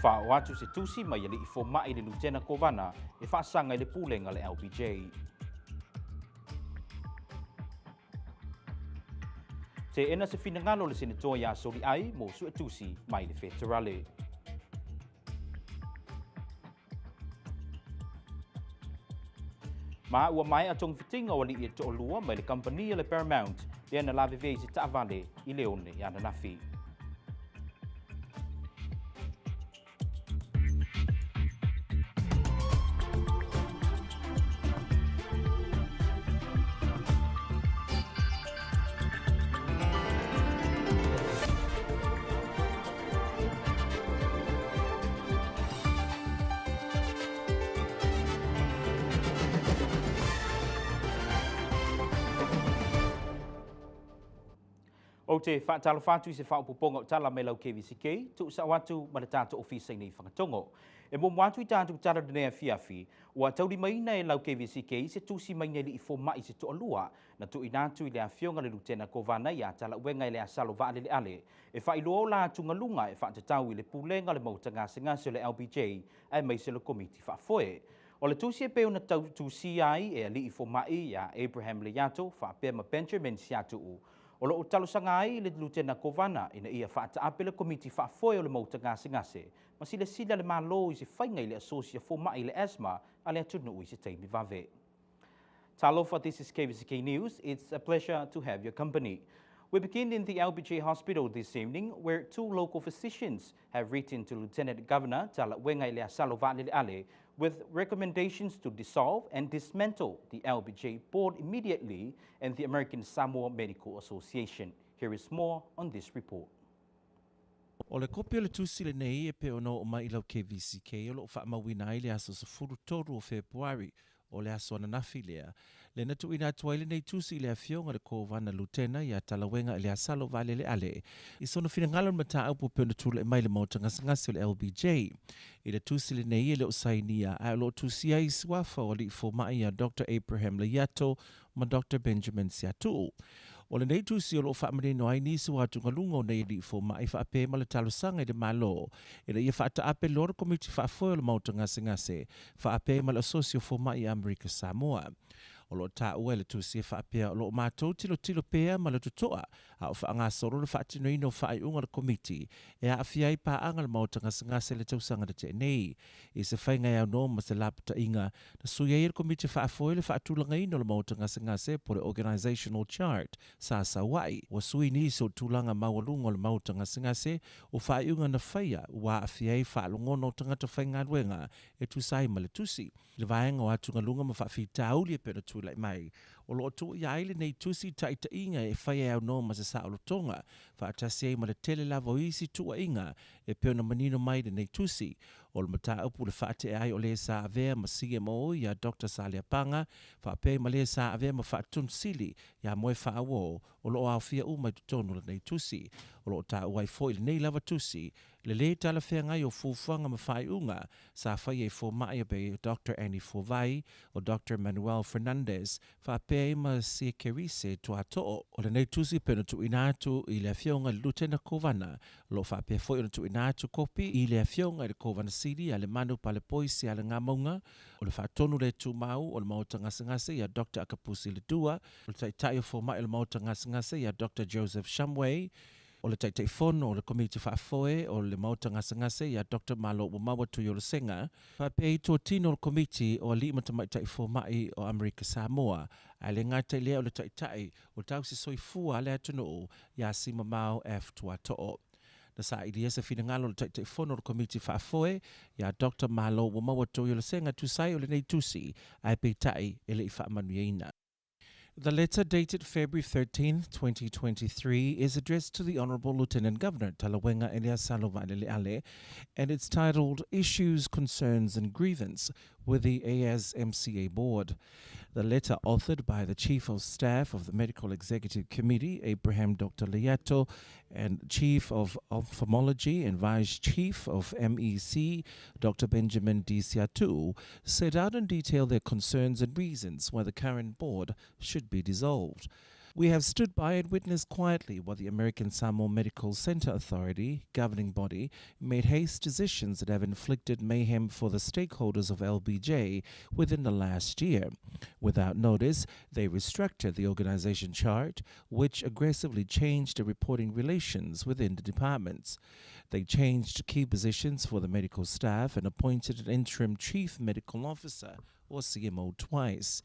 Whao atu se tusi mai ali I foma I le Lieutenant Governor e whaasanga I le pulenga le LBJ. Te ena se finangalo le senator ya soli ai mo su tusi mai le federale. Ma ua mai atong fitinga o li I to lua mai le company le Paramount le ana lave vei se taavale I leone ya nafi. O te whaatalo whātui se whaupoponga o tala me lau KVZK, tu sa watu ma le tātou ofisa nei whangatongo. E mo watu I tātou tala dunea fiafi, ua tauri maina e lau KVZK se tusi maina li I fomai se toa lua, na tu inatu I le awhionga le Lieutenant Governor ia tala uenga I le asalo wa ale le ale. E whailoa la tungalunga e whaatatau I le pulenga le mautanga se ngase le LBJ, ai mai se le komiti whaafoe. O le tusi e peo na tusi ai e li I fomai ia Abraham Leyato, whaapema Benjamin Siatu O lo talusanga ai le Lieutenant Governor ina ia whaataape le komiti whaafoe o le mauta ngase, ma sila sila le malo I se whainga I le asosia foma I le asma a le atunu I se teimi vave. Talofa, this is KVZK News. It's a pleasure to have your company. We begin in the LBJ Hospital this evening, where two local physicians have written to Lieutenant Governor Tala Wenga Ilea Salovale Ale with recommendations to dissolve and dismantle the LBJ board immediately and the American Samoa Medical Association. Here is more on this report. O le kopi o le tusi le nei e pe ono o mai lau KVZK o lo whaamawina I le aso sa furu toru o Februari o le aso ananafi lea. Le natu ina tuaile nei tusi le awhionga le kovana lutena ia talawenga le asalo vale le ale. I sono fina ngalon mata au po pena tula e mai le mauta ngasi o le LBJ. I le tusi le nei e le usainia a lo tusi ai swafa o li fomai a Dr. Abraham Leyato ma Dr. Benjamin Siatu. O le nei tusi o lo whaamare no ai nisi watu ngalungo nei li fomai whaape ma le talusanga I le malo. I le ia whaata ape lor komiti whaafoe o le mauta ngasi whaape ma le asosio fomai a Amerika Samoa. O lo ta ua le tusi e whaapea o lo mātou tilo pea ma le tutoa a o whaangasoro le whaatino ino whaaiunga le komiti e a awhiai paanga le mauta ngasi le tausanga de te nei. I se whainga au no ma se lapta inga na suia I le komiti whaafoe le whaatulanga ino le mauta ngasi po le organizational chart sa wai. Wa sui ni so tulanga mawalunga le mauta ngasi o whaaiunga na whaia wa awhiai whaalungono tangata whainga luenga e tusai ma le tusi. Le vaenga o atunga lunga ma whaafita auli e pena lai mai. O lo tu ia ile nei tusi taita inga e whaia au no ma se sa o tonga. Whaatasi ei ma le tele lava o isi tua inga e peona manino mai de nei tusi. O le mata upu le whaate ai o le sa avea ma CMO ia Dr. Salia Panga. Whaape ma le sa avea ma whaatun sili ia moe whaawo o lo au fia umai tutonu le nei tusi. O lo ta uai foi le nei lava tusi. Le tala whea ngai o fufuanga ma whaiunga sa whai e fo mai be Dr. Annie Fovai o Dr. Manuel Fernandez whapea ma si kerise tua to'o. O le nei tusi pena tu inatu I le awhionga le Lieutenant Governor lo whapea foi ona tu inatu kopi I le awhionga le Governor Sidi a le manu pa le poisi a le ngamonga o le whaatonu le tu mau o le mauta ngasi a Dr. Akapusi le dua o le taitai o fo mai o le mauta ngasi a Dr. Joseph Shamway o le taitai fono o le komiti whaafoe o le mauta ngase ia Dr. Malo Umawa Tuyo le senga. Whapei tō tino le komiti o li mata mai tai fomai o Amerika Samoa. A le ngata lea o le taitai o tau se soifua le atunu ia sima mau F tua to'o. Na sa ilia se fina ngalo le taitai fono le komiti whaafoe ia Dr. Malo Umawa Tuyo le senga tusai o le nei tusi ai pei tai ele I whaamanuieina. The letter dated February 13th, 2023 is addressed to the Honourable Lieutenant Governor Talawenga Elia Salovale Ale and it's titled Issues, Concerns and Grievance with the ASMCA Board. The letter, authored by the Chief of Staff of the Medical Executive Committee, Abraham Dr. Leyato, and Chief of Ophthalmology and Vice Chief of MEC, Dr. Benjamin D. Siatu, set out in detail their concerns and reasons why the current board should be dissolved. We have stood by and witnessed quietly while the American Samoa Medical Center Authority, governing body, made hasty decisions that have inflicted mayhem for the stakeholders of LBJ within the last year. Without notice, they restructured the organization chart, which aggressively changed the reporting relations within the departments. They changed key positions for the medical staff and appointed an interim chief medical officer, or CMO, twice.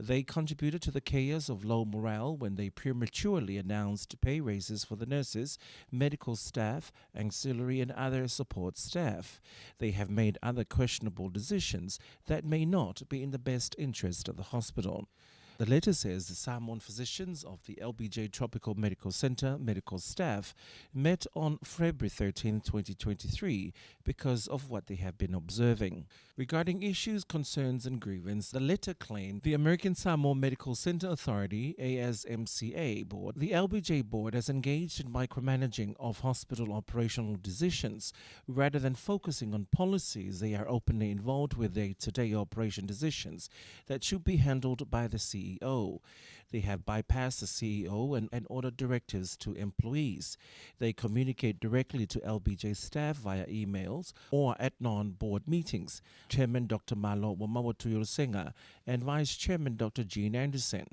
They contributed to the chaos of low morale when they prematurely announced pay raises for the nurses, medical staff, auxiliary, and other support staff. They have made other questionable decisions that may not be in the best interest of the hospital. The letter says the Samoan physicians of the LBJ Tropical Medical Center medical staff met on February 13, 2023 because of what they have been observing. Regarding issues, concerns, and grievance, the letter claimed the American Samoa Medical Center Authority, ASMCA board, the LBJ board has engaged in micromanaging of hospital operational decisions. Rather than focusing on policies, they are openly involved with day-to-day operation decisions that should be handled by the CEO. They have bypassed the CEO and ordered directives to employees. They communicate directly to LBJ staff via emails or at non-board meetings. Chairman Dr. Malo Wamawatuyurusenga and Vice Chairman Dr. Jean Anderson.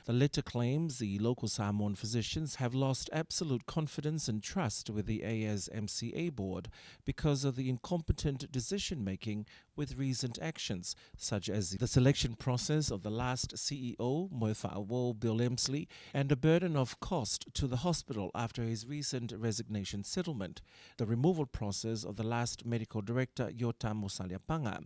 The letter claims the local Samoan physicians have lost absolute confidence and trust with the ASMCA board because of the incompetent decision-making with recent actions, such as the selection process of the last CEO, Moefa'awo Bill Emsley, and the burden of cost to the hospital after his recent resignation settlement, the removal process of the last medical director, Yotam Musaliapanga.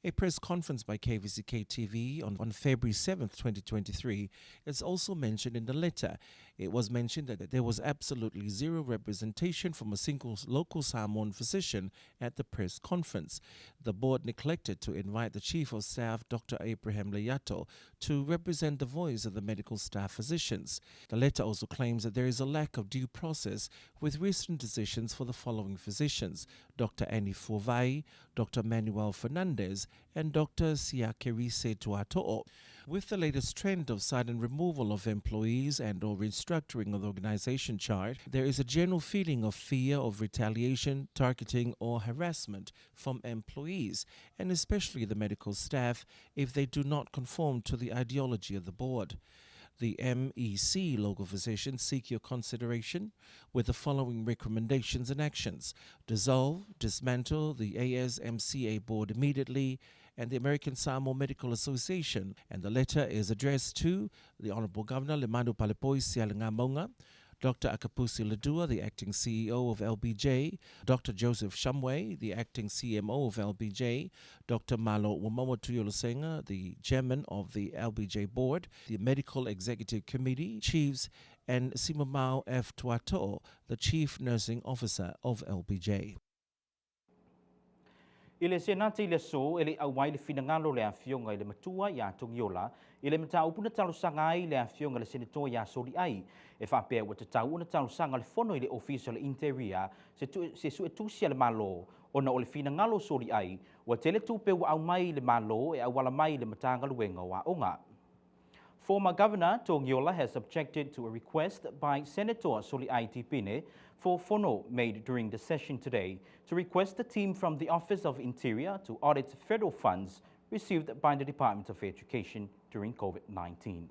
A press conference by KVZKTV on February 7, 2023 is also mentioned in the letter. It was mentioned that there was absolutely zero representation from a single local Samoan physician at the press conference. The board neglected to invite the Chief of Staff, Dr. Abraham Leyato, to represent the voice of the medical staff physicians. The letter also claims that there is a lack of due process with recent decisions for the following physicians: Dr. Annie Fuvai, Dr. Manuel Fernandez, and Dr. Siakerise Tuato'o. With the latest trend of sudden removal of employees and or restructuring of the organization chart, there is a general feeling of fear of retaliation, targeting, or harassment from employees, and especially the medical staff, if they do not conform to the ideology of the board. The MEC local physicians seek your consideration with the following recommendations and actions: dissolve, dismantle the ASMCA board immediately, and the American Samoa Medical Association. And the letter is addressed to the Honourable Governor Lemanu Palepoi Sialingamonga, Dr. Akapusi Ladua, the acting CEO of LBJ, Dr. Joseph Shumway, the acting CMO of LBJ, Dr. Malo Wamawatuyurusenga, the chairman of the LBJ board, the Medical Executive Committee chiefs, and Simamau F. Tuato, the chief nursing officer of LBJ. Ile senati ile so ele awai le finangalo le afionga ile matua ya tongiola ile mata upuna talo sanga ile afionga le senator ya soli ai e fa pe wa tau na talo sanga le fono ile official interior se su tu sia le malo ona ole finangalo soli ai wa tele tu pe wa au mai le malo e awala mai le matanga luenga wa onga. Former Governor Tongiola has objected to a request by Senator Soliai Tipine for fono made during the session today to request a team from the Office of Interior to audit federal funds received by the Department of Education during COVID-19.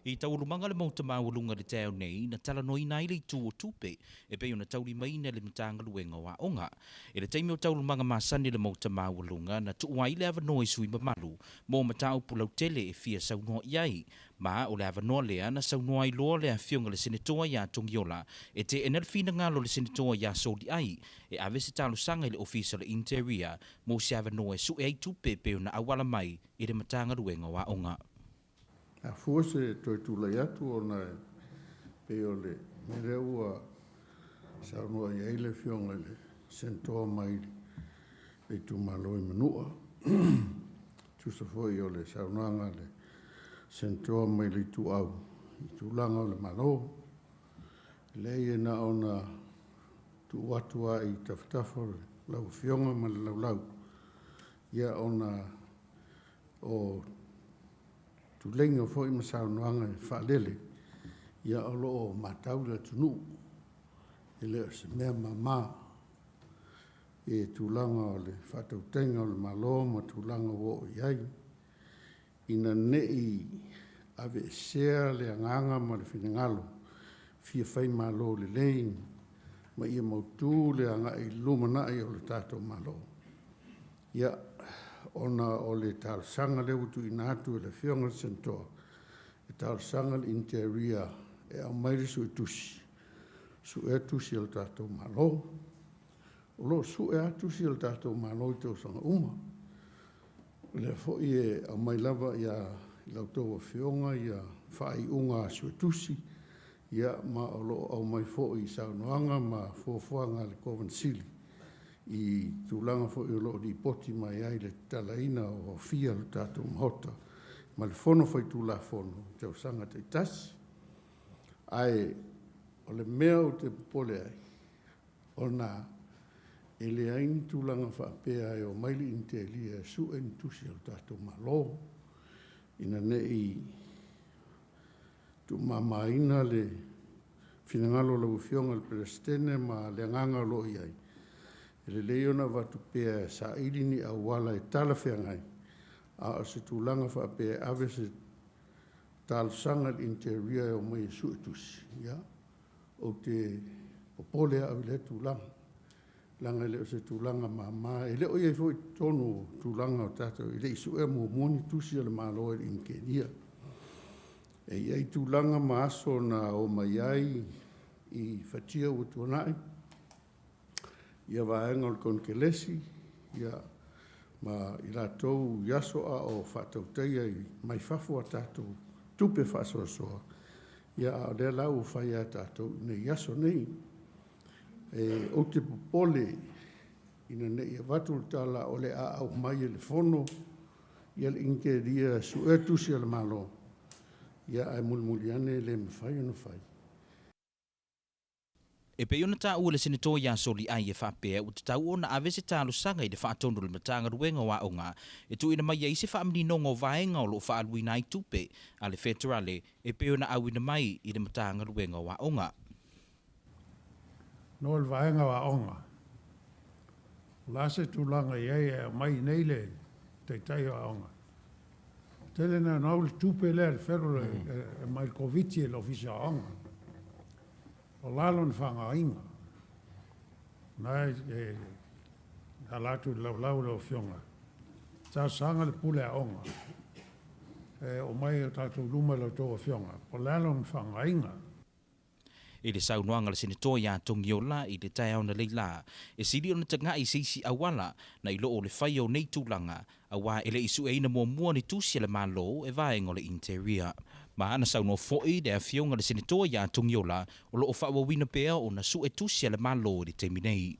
I taurumanga le mauta maulunga le teo nei na tala noi nai le tu o tupe e pe ona tauri mai na le mtanga luenga wa onga e le taimi o taurumanga masani le mauta maulunga na tu wai le ava noi sui mamalu mo matau pulau tele e fia saunoa iai ma o le ava noa lea na saunoa i loa le afionga le senetoa ya Tongiola e te enel fina ngalo le senetoa ya Soli ai e ave se talo sanga le official interior mo se ava noa e su e ai tupe pe ona awala mai i le matanga luenga wa onga. A forse toi tu la atu ona pe ole me reua sa no ia ile fionga le sento mai pe tu malo i menua tu so foi ole sa no nga le sento mai le tu au tu langa le malo le na ona tu watua i taftafo la fionga ma la ia ona o tu lenga fo i masau noanga whaalele, ia o loo matau le tunu, e leo se mea mama, e tūlanga o le whatautenga o le malo, ma tūlanga wo iai, ina nei ave sea le anganga ma le whinangalo, fia whai malo le lein, ma ia mautu le anga i lumana i o le tātou malo. Ia, ona o le tārsanga le utu inatu e le whionga sentoa, e tārsanga le interior e au mairi su e tusi. Su e tusi al tātou malo. O lo su e tusi al tātou malo i tau sanga uma. Le fo i e au mai lava ia lautou a whionga ia whai unga su e tusi. Ia ma o lo au mai fo i saunoanga ma fuafuanga le Covensili. I tūlanga fo i o lo di poti mai ai le talaina o fia le tātou mahota. Ma le fono fai tūla fono, tau sanga te tasi. Ai, o le mea o te pole ai, o nā, e le ain tūlanga whaapea ai o maili inte lia su en tusi o tātou malo. Ina nei tu mamaina le finangalo la ufionga le prestene ma le nganga lo iai. E le leona watu pea sa ilini a wala e tala whengai. A se tūlanga whaapea ave se tālsanga l'interia o mai suetusi. Ja? O te popole a le tūlanga. Langa leo se tūlanga mama. E leo iai fo i tonu tūlanga o tātou. I le isu e mo moni tusi le māloa i inkenia. E iai tūlanga maaso na o mai ai i whatia o tuanai. Ia vaenga o konkelesi. Ia ma i rātou yaso a o whatauteia i mai whafua tātou tupe whasoa soa. Ia a le lau whai a tātou nei yaso nei. E o te popole ina nei a watu tala o le a au mai e le fono. Ia le inke ria su e tusi ala malo. Ia ai mulmuliane le mwhai anu whai. E pe ona ta ua le senato ia soli ai e whapea o te tau ona ave se talo sanga i le whaatonu le matanga ruenga wa onga e tu ina mai e se whaamini nongo vaenga o lo whaaluina i tupe a le federale e pe ona awina mai i le matanga ruenga wa onga. No le vaenga wa onga. La se tūlanga iei e mai nei le te tai wa onga. Tele na nau le tupe le le federale e mai koviti e le ofisa onga. O lalon whanga inga. Nai e alatu lau leo whionga. Tā sanga le pule a onga. E o mai o tātou luma leo tō whionga. O lalon whanga inga. E le saunoanga le senato ia tongiola i le tai auna leila. E siri ona tanga i seisi awala na i loo le whai o nei tūlanga a wā ele isu e ina mua ni tusi le malo e vaenga o le interior. Ma ana sauno foi de a whionga le senato ia tongiola o loo whaawawina pea o na su e tusi le malo i te minei.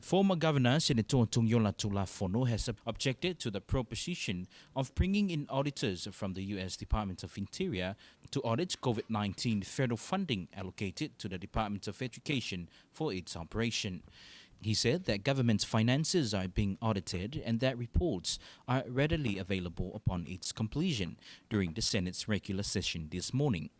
Former Governor Senator Tungyola Tulafono has objected to the proposition of bringing in auditors from the U.S. Department of Interior to audit COVID-19 federal funding allocated to the Department of Education for its operation. He said that government's finances are being audited and that reports are readily available upon its completion during the Senate's regular session this morning.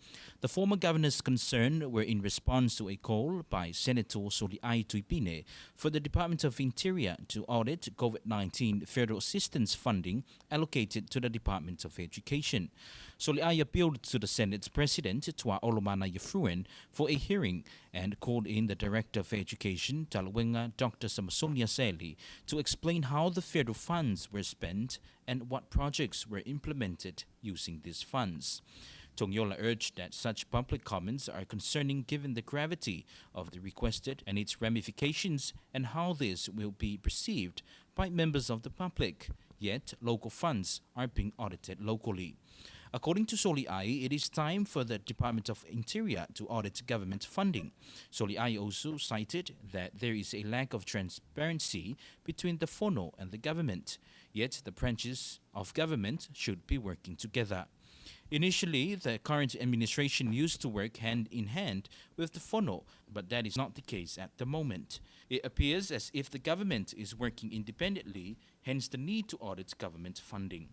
The former governor's concern were in response to a call by Senator Soliai Tuipine for the Department of Interior to audit COVID-19 federal assistance funding allocated to the Department of Education. Soliai appealed to the Senate's President, Tua Olomana Yafruen, for a hearing and called in the Director of Education, Talawenga, Dr. Samasonia Seli, to explain how the federal funds were spent and what projects were implemented using these funds. Tongyola urged that such public comments are concerning given the gravity of the requested and its ramifications and how this will be perceived by members of the public, yet local funds are being audited locally. According to Soliai, it is time for the Department of Interior to audit government funding. Soliai also cited that there is a lack of transparency between the Fono and the government, yet the branches of government should be working together. Initially, the current administration used to work hand in hand with the Fono, but that is not the case at the moment. It appears as if the government is working independently, hence the need to audit government funding.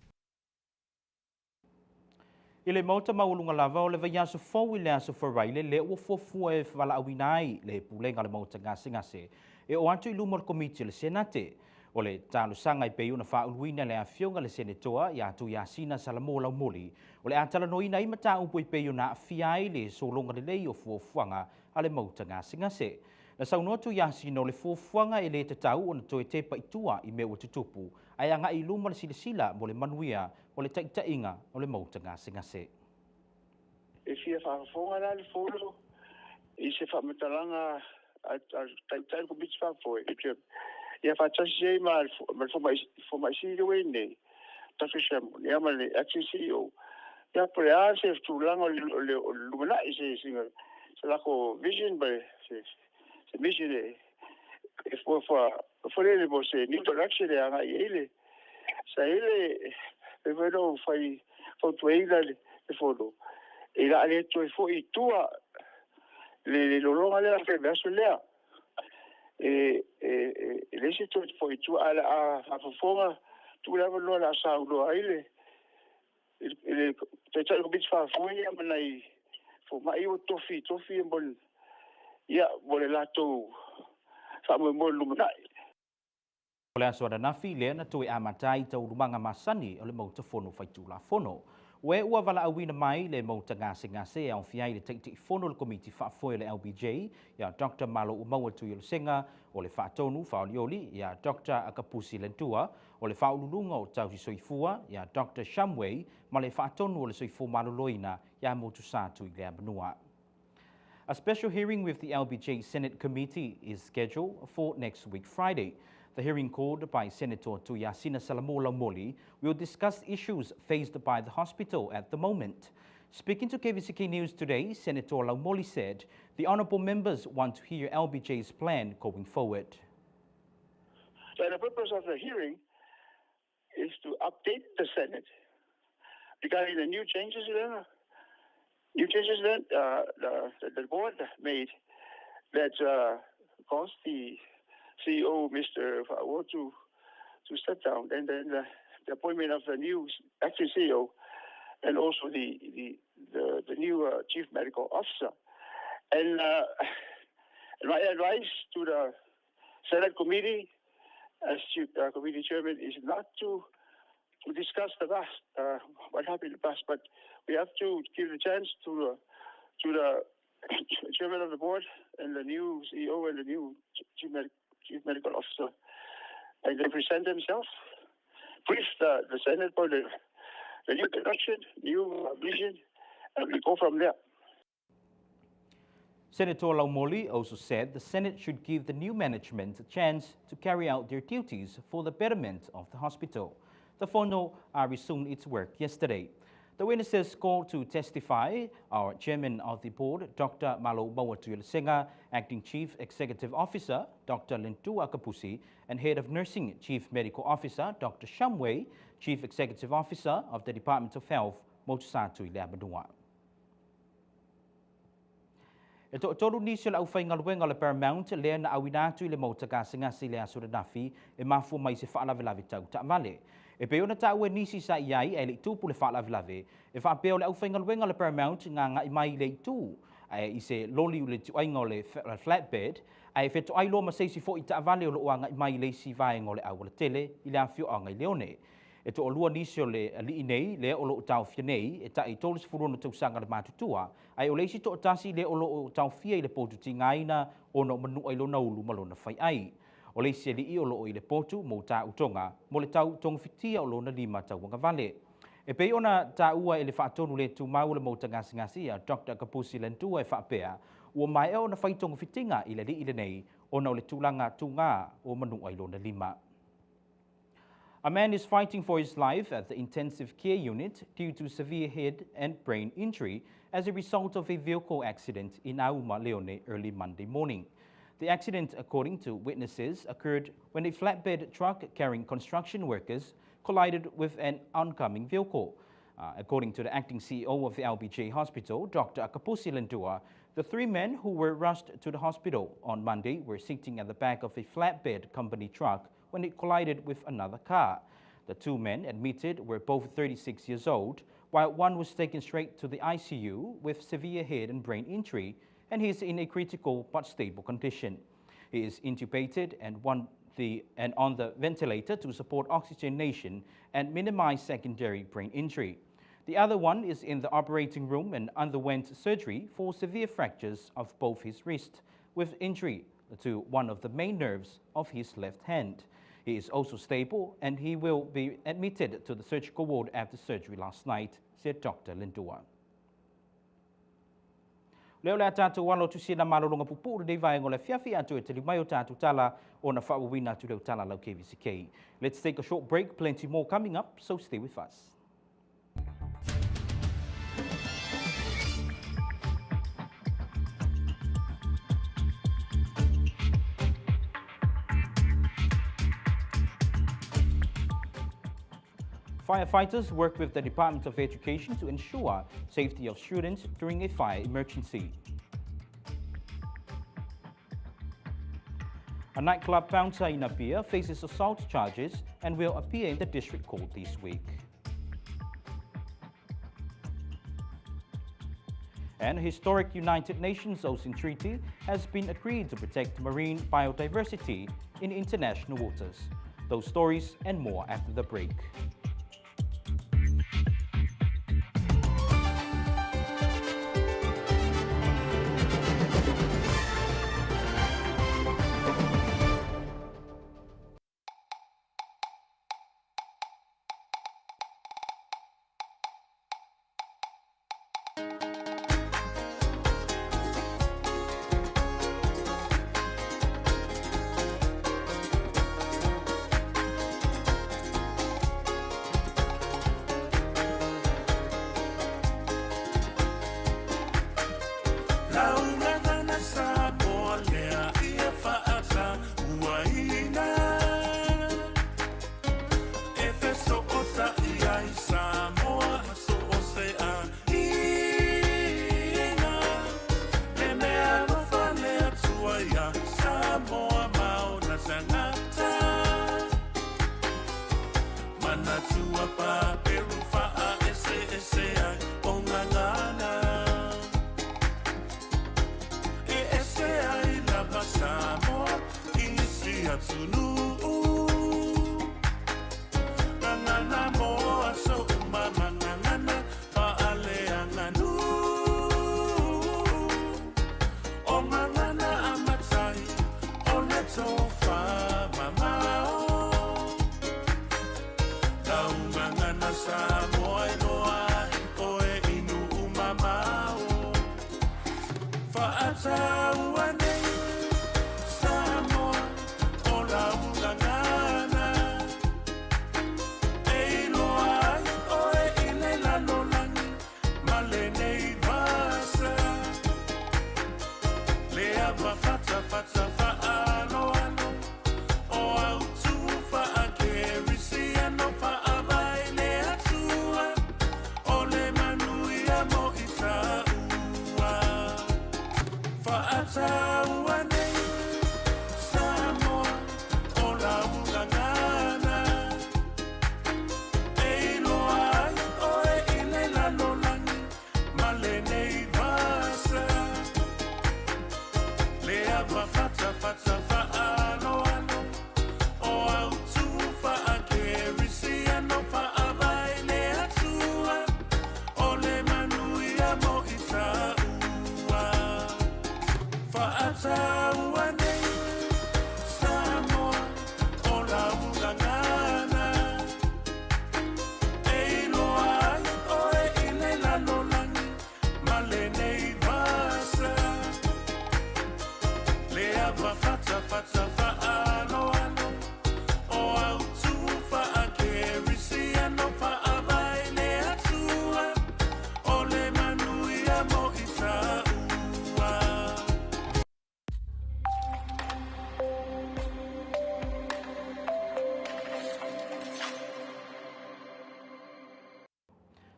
Ile mauta maulunga lava o le vaya so fo ile aso faraile le o fofu e vala awinai le pulenga le mauta ngase e o atu ilu mor komiti le senate o le talo sanga i pe una fa uluina le afionga le senatoa ya tu Yasina Salamola Moli o le atala noina i mata upo i pe una fiai le solonga le lei o fuanga ale mauta ngase na saunoa tu Yasina o le fuanga e le tatau ona toe te paitua i me o tutupu ai anga i luma le silasila mo le manuia o le taitainga o le mauta ngase. E fia whaafonga la le folo, i se whaamatalanga a taitai ko bitch whaafoe. Ia whaatasi e ma fomaisi lewe nei, tasu shamu, ia ma le accessi o. Ia prea se tūlanga o le lumana i se singa, se lako vision ba se mission e. E fwere mo se new direction e anga i ele. Sa ele, e wero whai tueila le folo. E la ale toi fo i tua le lolonga le afe verso lea. Le se toi fo i tua ala a fofonga tu lava lo la sa ulo aile. Te tau ko bits fa fo ia manai fo mai o tofi bon ia mole lato fa mo lumanai. O le aso nafi le na tui amatai tau rumanga masani o le mauta fono faitula fono. Ue ua wala awina mai le mauta ngase au fiai le taiti fono le komiti whaafoe le LBJ ia Dr. Malo Umaua Tui Senga o le whaatonu whaolioli ia Dr. Akapusi Lentua o le whaolulunga o tau soifua ia Dr. Shamway ma le whaatonu o le soifua maloloina ia motu sātu i lea manua. A special hearing with the LBJ Senate Committee is scheduled for next week Friday. The hearing called by Senator Yasina Salamola Moli will discuss issues faced by the hospital at the moment. Speaking to KVZK News today, Senator Laumoli said the honourable members want to hear LBJ's plan going forward. So the purpose of the hearing is to update the Senate regarding the new changes that the board made that caused the CEO, Mr. Fa'o, to step down, and then the appointment of the new acting CEO, and also the new chief medical officer. And my advice to the Senate committee, as committee chairman, is not to discuss the past, what happened in the past, but we have to give the chance to the chairman of the board and the new CEO and the new chief medical officer, and they present themselves, brief the Senate for the new direction, new vision, and we go from there. Senator Laumoli also said the Senate should give the new management a chance to carry out their duties for the betterment of the hospital. The Fono resumed its work yesterday. The witnesses called to testify are Chairman of the Board, Dr. Malo Umaua Senga, Acting Chief Executive Officer, Dr. Lentua Kapusi, and Head of Nursing Chief Medical Officer, Dr. Shamway, Chief Executive Officer of the Department of Health, Motusatu Ilabanua. E tolu nisi la ufainga luenga le Paramount le na awinatu le mauta ngasi le asura nafi e mafu mai se whaalavelave tau ta vale. E pe ona tau e nisi sa iai e le tupu le whaalavelave e whaapeo le ufainga luenga le Paramount ngā i mai le tu i se loli u le tuainga o le flatbed ai fetu ai lo ma seisi fo i ta vale o lo anga i mai le si vaenga o le au le tele i le afio anga i leone. E to olua nisi o le li nei le o lo tau fia nei e ta i tolu se furono tau sanga le matutua ai o leisi to tasi le o lo tau fia i le potu ti ngaina o no manu ai lo naulu malona fai ai. O leisi li i o lo i le potu mo ta utonga mo le tau tonga fitia o lo na lima tau wanga vale. E pei ona ta ua e le whaatonu le tu mau le mauta ngasi a Dr. Kapusi Lentua e whaapea ua mai e o na whaitonga fitinga i le li i le nei o na o le tūlanga tūngā o manu ai lo na lima. A man is fighting for his life at the intensive care unit due to severe head and brain injury as a result of a vehicle accident in Auma, Leone early Monday morning. The accident, according to witnesses, occurred when a flatbed truck carrying construction workers collided with an oncoming vehicle. According to the acting CEO of the LBJ hospital, Dr. Akapusi Lentua, the three men who were rushed to the hospital on Monday were sitting at the back of a flatbed company truck when it collided with another car. The two men admitted were both 36 years old, while one was taken straight to the ICU with severe head and brain injury, and he is in a critical but stable condition. He is intubated and on the ventilator to support oxygenation and minimize secondary brain injury. The other one is in the operating room and underwent surgery for severe fractures of both his wrists, with injury to one of the main nerves of his left hand. He is also stable and he will be admitted to the surgical ward after surgery last night, said Dr. Lindua. Leo le tātou walo tu sina malolonga pupu de vai ngole fiafi atu e te mai o tātou tala o na whawawina tu leo tala lau KVZK. Let's take a short break, plenty more coming up, so stay with us. Firefighters work with the Department of Education to ensure safety of students during a fire emergency. A nightclub bouncer in Apia faces assault charges and will appear in the district court this week. And a historic United Nations Ocean Treaty has been agreed to protect marine biodiversity in international waters. Those stories and more after the break.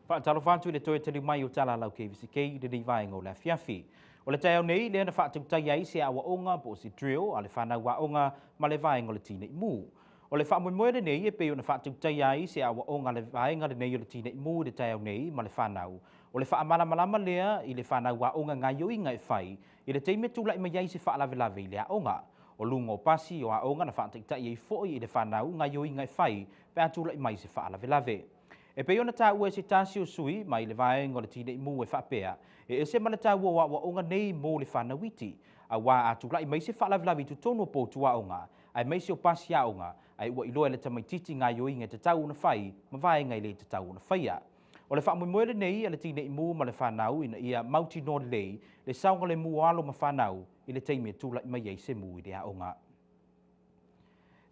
Whaatalo whātu le toe tali mai o tala lau KVZK de vai ngō la fiafi. O le taeo nei le na whaatu tai ai se awa onga po si drill a le whanau wa onga ma le vai ngō le tine imu. O le whaamoemoe le nei e peo na whaatautai ai se awa o ngā le vaenga le nei o le tine i mū le tai au nei ma le whanau. O le whaamalamalama lea i le whanau wa onga ngā yoinga e whai i le teime tūlai mai ai se whaalavelave i le aonga. O lunga o pasi o aonga na whaatautai ai fo'i i le whanau ngā yoinga e whai pe a tūlai mai se whaalavelave. E peo na tā ua se tāsi o sui mai le vaenga o le tine i mū e whaapea e se mana tā ua wa onga nei mō le whanawiti a wā a tūlai mai se whaalavelave tu tono po tu aonga ai mai se o pasi aonga ai ua iloa le tamaititi ngā yoinga te tau na whai, ma vaenga i le te tau na whaia. O le whaamoemoe nei a le tine i mū ma le whanau ina ia mauti no lei, le saunga le mū alo ma whanau i le teime tūla i mai ei se mū i le aonga.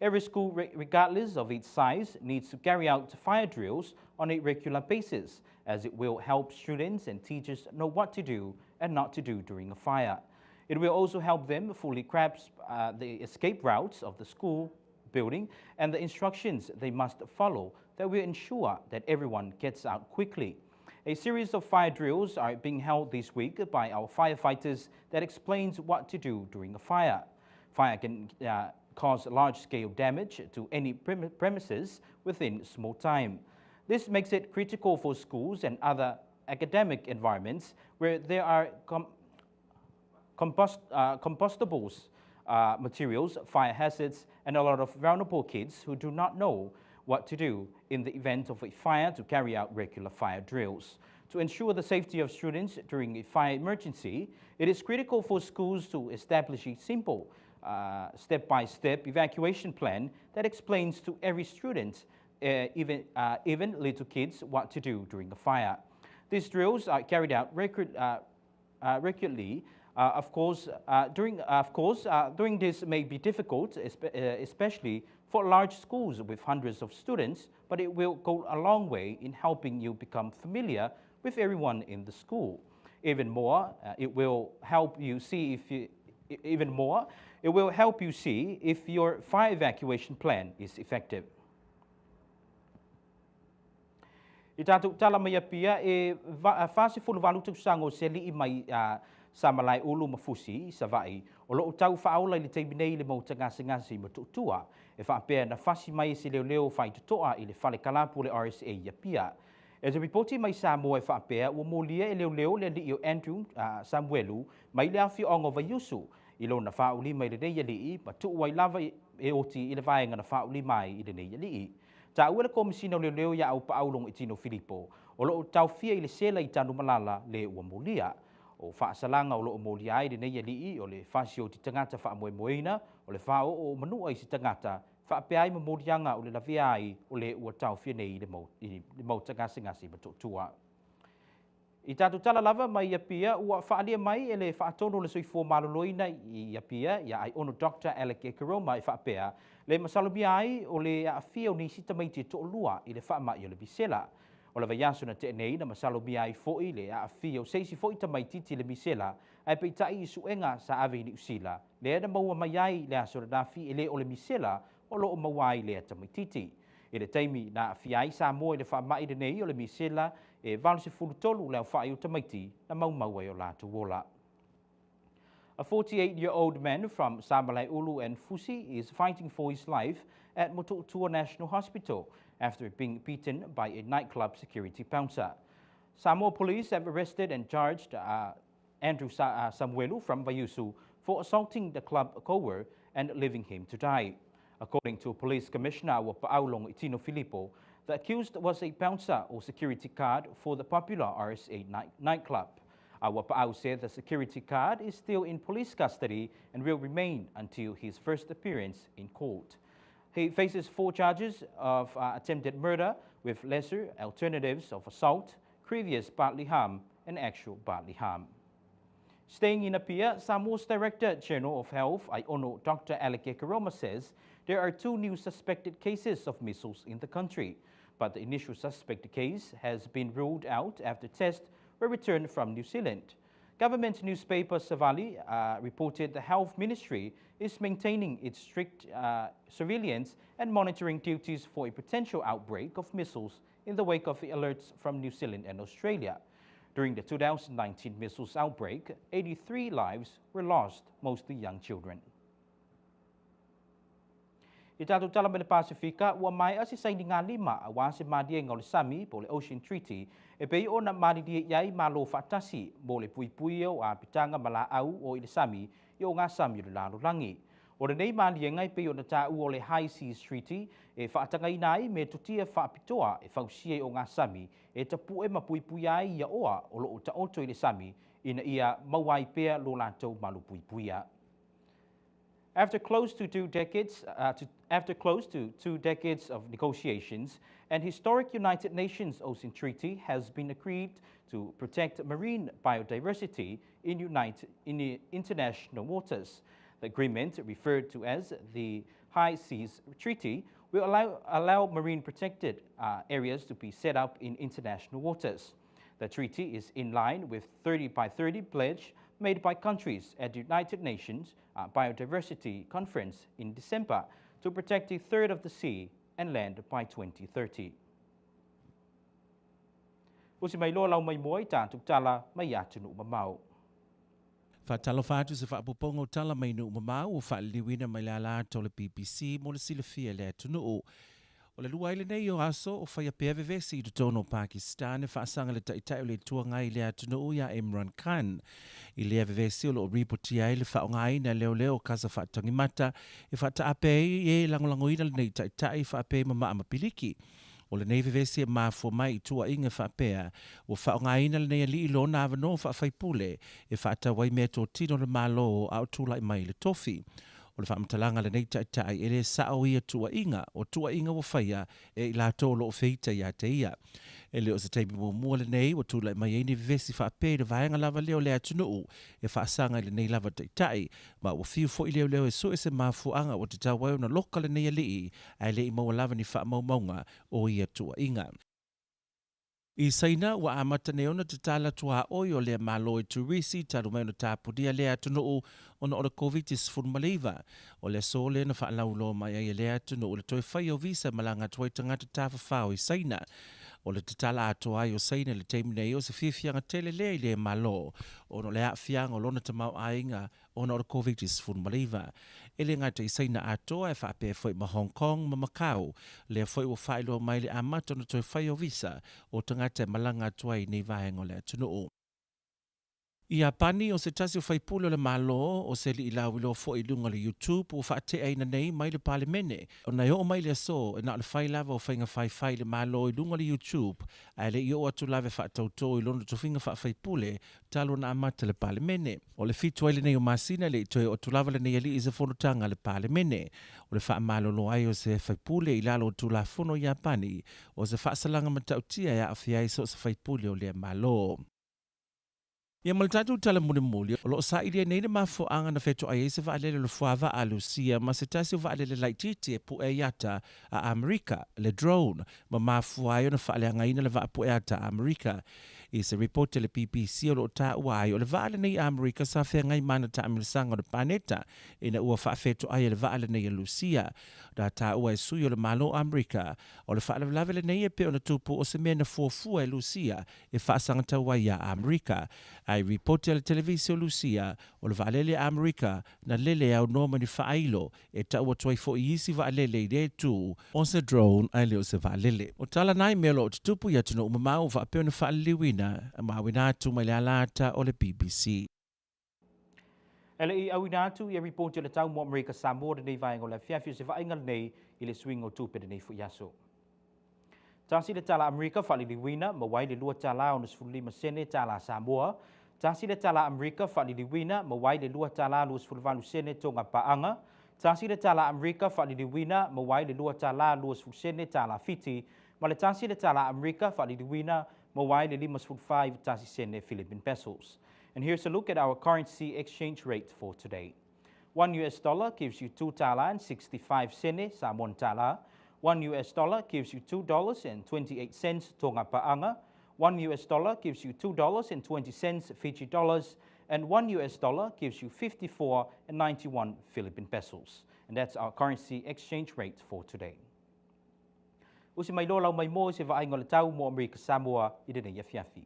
Every school, regardless of its size, needs to carry out fire drills on a regular basis, as it will help students and teachers know what to do and not to do during a fire. It will also help them fully grasp the escape routes of the school building and the instructions they must follow that will ensure that everyone gets out quickly. A series of fire drills are being held this week by our firefighters that explains what to do during a fire. Fire can cause large-scale damage to any premises within small time. This makes it critical for schools and other academic environments where there are combustibles materials, fire hazards, and a lot of vulnerable kids who do not know what to do in the event of a fire to carry out regular fire drills. To ensure the safety of students during a fire emergency, it is critical for schools to establish a simple step-by-step evacuation plan that explains to every student, even little kids, what to do during a fire. These drills are carried out regularly. Doing this may be difficult, especially for large schools with hundreds of students, but it will go a long way in helping you become familiar with everyone in the school. Even more, it will help you see if your fire evacuation plan is effective. I tātou tala mai apia e whāse whuluwalu tausango se li I mai sa malai ulu mafusi sa vai o loo tau whaaula I le teimi nei le mauta ngasi ma tutua e whaapea na whasi mai se leo whai tutoa I le whale kalapu le RSA ia pia. E te ripoti mai sa moa e whaapea ua molia e leo le li o Andrew Samuelu mai le awhi ongo vayusu I lo na whauli mai le neia li ma tuua I lava e oti I le vaenga na whauli mai I le neia li. Ta ua le komisina leo ia au paulong I tino Filipo o loo tau fia I le sela I tanu malala le ua molia. O whaasalanga o loo molia ai le neia li o le whasi o ti tangata whaamoemoeina o le whao o manua I si tangata whaapea ai mamorianga o le lavea ai o le ua tau fia nei I le mauta ngasi matotua. I tātou tala lava mai ia pia ua whaalia mai e le whaatono le soifua maloloina I ia pia ia ai ono Dr. Alec Karoma I whaapea le masalomia ai o le awhia o nisi tamaiti to lua I le whaamai o le bisela. O le vaiaso na te nei na masalomia ai fo'i le awhia o seisi fo'i tamaiti ti le bisela ai peitai I suenga sa ave ni usila. Le ena maua mai ai le aso na nafi ele o le misela o loo mawai le tamaititi. I le taimi na awhia ai sa moa I le whaamai le nei o le misela e valse fulutolu le whai o tamaiti na maumau ai o lātu wola. A 48-year-old man from Samalai Ulu and Fusi is fighting for his life at Motutua National Hospital after being beaten by a nightclub security bouncer. Samoa police have arrested and charged Andrew Samuelu from Vayusu for assaulting the club goer and leaving him to die. According to Police Commissioner Paulo Itino Filippo, the accused was a bouncer or security guard for the popular RSA nightclub. Wapa'au said the security guard is still in police custody and will remain until his first appearance in court. He faces 4 charges of attempted murder with lesser alternatives of assault, previous bodily harm, and actual bodily harm. Staying in Apia, Samoa's Director General of Health, Iono Dr. Alec Karoma says there are 2 new suspected cases of measles in the country, but the initial suspected case has been ruled out after tests were returned from New Zealand. Government newspaper Savali reported the Health Ministry is maintaining its strict surveillance and monitoring duties for a potential outbreak of measles in the wake of the alerts from New Zealand and Australia. During the 2019 measles outbreak, 83 lives were lost, mostly young children. I tātou tala me le Pasifika, ua mai asi sai ni ngā lima a wā se mādia ngau le Sami po le Ocean Treaty, e pei o na mādidia iai mālo whaatasi mo le pui o a pitanga mala au o i le Sami i o ngā Sami o le lalo langi. O le nei mādia ngai pei o na tā o le High Seas Treaty, e whaatanga i nai me tutia whaapitoa e whausia o ngā Sami, e tapu e mapui ai ia oa o lo o ta oto i le Sami, ina ia mauai pea lo lātou malu pui a. After close to 2 decades of negotiations, an historic United Nations Ocean Treaty has been agreed to protect marine biodiversity in the international waters. The agreement, referred to as the High Seas Treaty, will allow marine protected areas to be set up in international waters. The treaty is in line with 30 by 30 pledge made by countries at the United Nations Biodiversity Conference in December to protect a third of the sea and land by 2030. O si mai loa lau mai moa i tātuk tala mai atu nu mamau. Whaatalo whaatu se whaapopongo tala mai nu mamau o whaaliwina mai la la to le BBC mo le silafia le atu nu o le lua ile nei o aso o whaia PVZK i tono Pakistan e whaasanga le taitai o le tuangai le atunu ia Imran Khan. I le PVZK o lo ripoti ai le whaongai na leo kasa whaatangimata e whaatapei e langolangoina le nei taitai whaapei mama amapiliki. O le nei PVZK e mafua mai i tua inga whaapea o whaongai na le nei ali ilo na avano whaafaipule e whaatawai mea tō tino le malo au tūlai mai le tofi. O le whamatalanga le nei taitai e le sao ia tua inga o whaia e i la tōlo o feita ia te ia. E leo se teipi mua le nei o tūlai mai eini vesi whaapē le vaenga lava leo le atunuu e whaasanga le nei lava taitai ma o fiu fo i leo e so e se mafuanga o te tawai na loka le nei alii ai le i maua lava ni whaamaumaunga o ia tua inga. I saina wa amata neona te tala tua oi o lea malo e turisi taru mai ona tāpudia lea atunuu ona ora COVID-19 maliva. O lea so lea na whaalaulo mai ai lea atunuu le toi whai o visa malanga tuai tangata tāwhawhao i saina. O le te tala ato ai o saina le teimi nei o se whiawhianga tele lea i lea malo. Ono lea whianga o lona tamau ainga ona ora COVID-19 maliva. E le ngata i saina ato e whaapea fwoi ma Hong Kong ma Macau. Lea fwoi o whailo mai le amata ona toi whai o visa o tangata malanga tuai nei vahengo le atunuu. I a pani o se tasi o whaipule o le malo o se li ilau ilo fo i lunga le YouTube o whaate aina nei mai le pale mene. O na o mai le so e na le whai lava o whainga whai le malo i lunga le YouTube a le i o atu lave whaatauto i lono to whinga whaipule talo na amata le pale mene. O le fitu aile nei o masina le i toi o tu lava le nei ali i se whonutanga le pale mene. O le wha malo lo ai o se whaipule i lalo o tu la whono i a pani o se whaasalanga matautia e a awhiai so se whaipule o le malo. Ia maltatu tala muli o lo sa ilia nei le mafuanga na fetu ai se vaalele le fuava a Lucia ma se tasi o vaalele laititi e pu e yata a Amerika le drone ma mafua ai o na faaleanga ina le vaapu e ata a Amerika. I se reporte le BBC o lo ta uai o le vaale nei Amerika sa fea ngai mana ta amilisanga o le planeta ina ua faafetu ai le vaale nei a Lucia. Da ta uai sui o le malo Amerika o le faale lavele nei e pe o na tupu o se mea na fuafua e Lucia e faasanga ta uai a Amerika. Ai reporte le televisio Lucia o le vaalele Amerika na lele au noma ni faailo e ta ua tuai fo i isi vaalele i re tu o se drone ai leo se vaalele. O tala nai melo o tutupu ia tino umamau vaapeo na faaliwina mawina atu mai le alata o le BBC. Ele i awina atu i reporte le tau mo Amerika Samoa nei vaenga o le fiafio se vaenga nei i le swing o tupe nei fu yaso. Tasi le tala Amerika whaliliwina ma wai le lua tala o nusfulima sene tala Samoa. Tasi le tala Amerika whaliliwina ma wai le lua tala luas fulvalu sene tonga paanga. Tasi le tala Amerika whaliliwina ma wai le lua tala luas fulsene tala Fiti. Ma le tasi le tala Amerika whaliliwina ma wai le 5.5 tasi sene Philippine pesos. And here's a look at our currency exchange rate for today. $1 gives you 2 tala and 65 sene Samoan tala. $1 gives you $2.28 Tonga Paanga. $1 gives you $2.20 Fiji dollars. And $1 gives you 54.91 Philippine pesos. And that's our currency exchange rate for today. Usi mai lola mai mo se vaenga le tau mo Amerika Samoa i dene ia fiafi.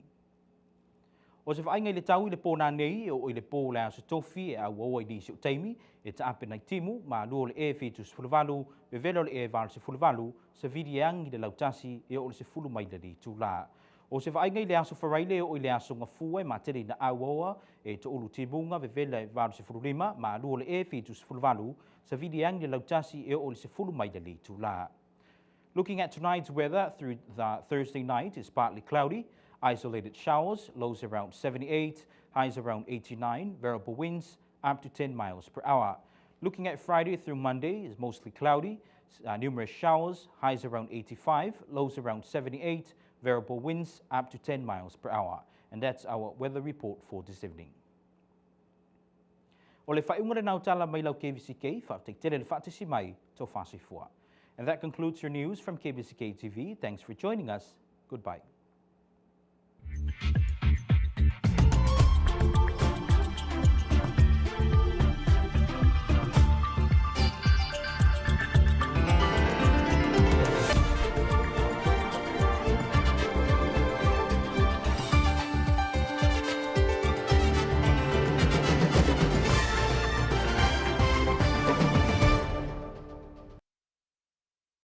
O se whainga i le tau i le pōna nei o i le pō le aso tofi e au oa i nisi o teimi e ta ape nei timu ma lua le e fitu se fulvalu ve velo le e val se fulvalu se vidiang i le lautasi e o le se fulu mai le li tūla. O se whainga i le aso wharaile o i le aso ngafua ma tere na au oa e to ulu timunga ve velo e val se fulurima ma lua le e fitu se fulvalu se vidiang i le lautasi e o le se fulu mai le li tūla. Looking at tonight's weather through the Thursday night, it's partly cloudy, isolated showers, lows around 78, highs around 89, variable winds up to 10 miles per hour. Looking at Friday through Monday, it's mostly cloudy, numerous showers, highs around 85, lows around 78, variable winds up to 10 miles per hour. And that's our weather report for this evening. O le whaiunga nau tala mai lau KVZK, whaateitere le whaatisi mai tau whasifua. And that concludes your news from KVZK TV. Thanks for joining us. Goodbye.